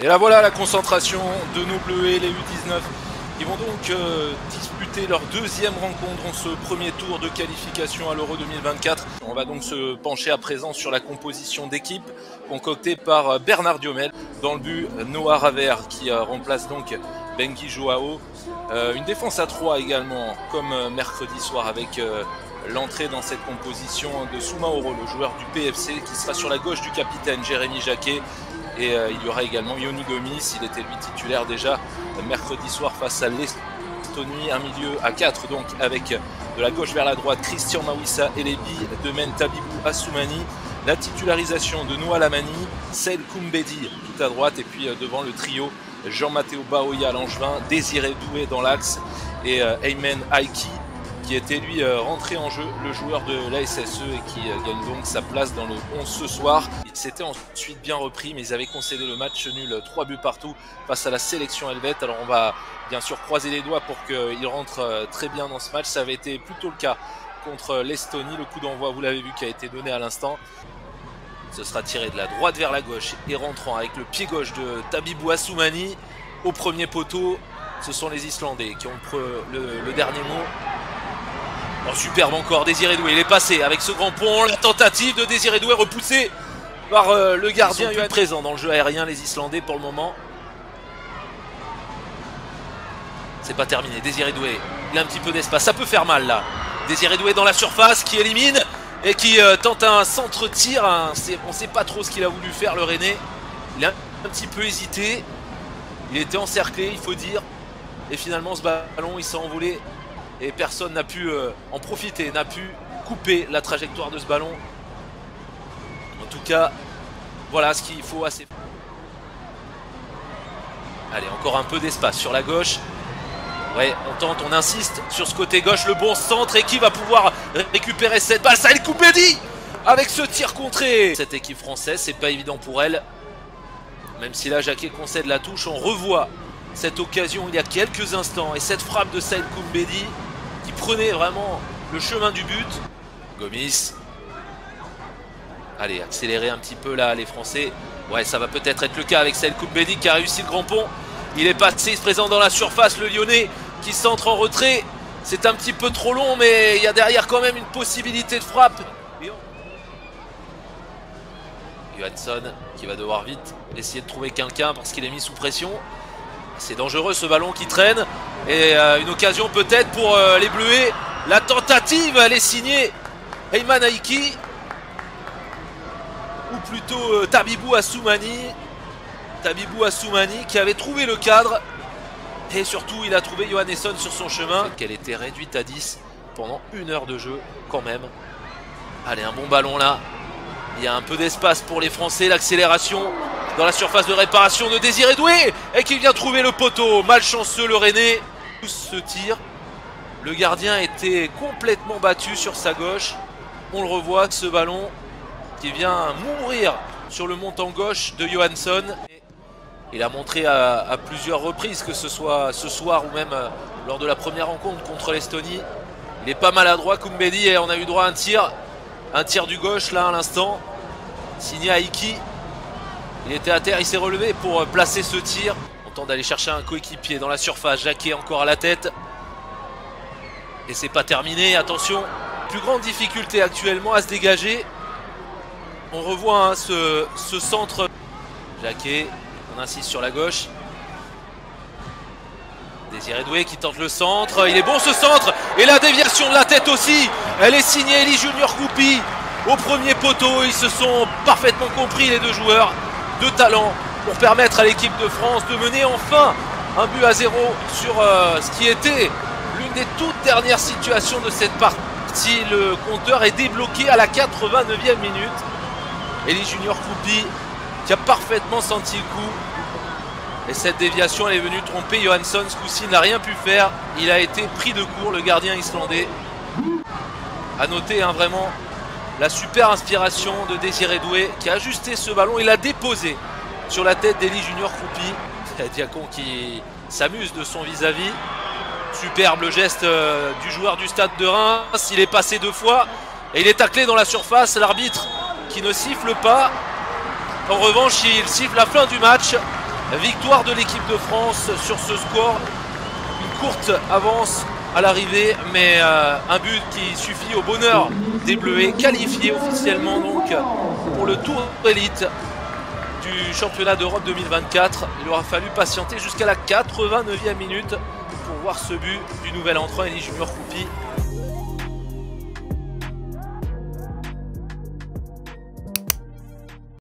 Et là voilà la concentration de nos Bleus et les U19 qui vont donc disputer leur deuxième rencontre en ce premier tour de qualification à l'Euro 2024. On va donc se pencher à présent sur la composition d'équipe concoctée par Bernard Diomel. Dans le but, Noah Ravert qui remplace donc Benguy Joao. Une défense à 3 également comme mercredi soir avec l'entrée dans cette composition de Soumaoro, le joueur du PFC qui sera sur la gauche du capitaine Jérémy Jacquet. Et il y aura également Yoni Gomis, il était lui titulaire déjà mercredi soir face à l'Estonie, un milieu à 4 donc avec de la gauche vers la droite Christian Mawissa Elebi, de même Tabibou Assoumani, la titularisation de Noah Lamani, Saïd Koumbedi tout à droite et puis devant le trio Jean-Mathéo Baoya Langevin, Désiré Doué dans l'axe et Aymen Aiki qui était lui rentré en jeu, le joueur de la SSE et qui gagne donc sa place dans le 11 ce soir. Il s'était ensuite bien repris mais ils avaient concédé le match nul 3 buts partout face à la sélection helvète. Alors on va bien sûr croiser les doigts pour qu'il rentre très bien dans ce match. Ça avait été plutôt le cas contre l'Estonie. Le coup d'envoi, vous l'avez vu, qui a été donné à l'instant. Ce sera tiré de la droite vers la gauche et rentrant avec le pied gauche de Tabibou Assoumani au premier poteau. Ce sont les Islandais qui ont le dernier mot. Oh, superbe encore, Désiré Doué, il est passé avec ce grand pont, la tentative de Désiré Doué repoussée par le gardien. Ils sont plus présents dans le jeu aérien, les Islandais pour le moment. C'est pas terminé, Désiré Doué, il a un petit peu d'espace, ça peut faire mal là. Désiré Doué dans la surface qui élimine et qui tente un centre-tir. On ne sait pas trop ce qu'il a voulu faire le Rennais. Il a un petit peu hésité, il était encerclé il faut dire. Et finalement ce ballon il s'est envolé. Et personne n'a pu en profiter, n'a pu couper la trajectoire de ce ballon. En tout cas, voilà ce qu'il faut assez. Allez, encore un peu d'espace sur la gauche. Ouais, on tente, on insiste sur ce côté gauche, le bon centre. Et qui va pouvoir récupérer cette balle? Saïd Koumbedi avec ce tir contré. Cette équipe française, c'est pas évident pour elle. Même si là, Jacquet concède la touche, on revoit cette occasion il y a quelques instants. Et cette frappe de Saïd Koumbedi qui prenait vraiment le chemin du but. Gomis. Allez, accélérer un petit peu là les Français. Ouais, ça va peut-être être le cas avec Saïd Koumbedi qui a réussi le grand pont. Il est passé, il se présente dans la surface, le Lyonnais qui centre en retrait. C'est un petit peu trop long, mais il y a derrière quand même une possibilité de frappe. Johansson qui va devoir vite essayer de trouver quelqu'un parce qu'il est mis sous pression. C'est dangereux ce ballon qui traîne. Et une occasion peut-être pour les Bleuets. La tentative, elle est signée Aymen Aiki. Ou plutôt Tabibou Assoumani. Tabibou Assoumani qui avait trouvé le cadre. Et surtout il a trouvé Johannesson sur son chemin. Qu'elle était réduite à 10 pendant 1 heure de jeu quand même. Allez, un bon ballon là. Il y a un peu d'espace pour les Français. L'accélération dans la surface de réparation de Désiré Doué et qui vient trouver le poteau. Malchanceux le Rennais. Ce tir, le gardien était complètement battu sur sa gauche. On le revoit, ce ballon qui vient mourir sur le montant gauche de Johansson. Il a montré à plusieurs reprises, que ce soit ce soir ou même lors de la première rencontre contre l'Estonie. Il est pas maladroit Koumbedi et on a eu droit à un tir du gauche là à l'instant. Signé Aiki. Il était à terre, il s'est relevé pour placer ce tir. On tente d'aller chercher un coéquipier dans la surface. Jacquet encore à la tête. Et c'est pas terminé, attention. Plus grande difficulté actuellement à se dégager. On revoit hein, ce centre. Jacquet, on insiste sur la gauche. Désiré Doué qui tente le centre. Il est bon ce centre. Et la déviation de la tête aussi. Elle est signée Elie Junior Koupi. Au premier poteau, ils se sont parfaitement compris les deux joueurs. De talent pour permettre à l'équipe de France de mener enfin un but à 0 sur ce qui était l'une des toutes dernières situations de cette partie. Le compteur est débloqué à la 89e minute. Elie Junior Koupi qui a parfaitement senti le coup. Et cette déviation elle est venue tromper Johansson. Ce coup-ci n'a rien pu faire. Il a été pris de court, le gardien islandais. A noter hein, vraiment la super inspiration de Désiré Doué qui a ajusté ce ballon. Il l'a déposé sur la tête d'Elie Junior Koupi. Diacon qui s'amuse de son vis-à-vis. Superbe le geste du joueur du Stade de Reims. Il est passé 2 fois et il est taclé dans la surface. L'arbitre qui ne siffle pas. En revanche, il siffle la fin du match. Victoire de l'équipe de France sur ce score. Une courte avance à l'arrivée, mais un but qui suffit au bonheur des Bleuets, qualifiés officiellement donc pour le tour élite du championnat d'Europe 2024. Il aura fallu patienter jusqu'à la 89e minute pour voir ce but du nouvel entrant Elie Junior Coupi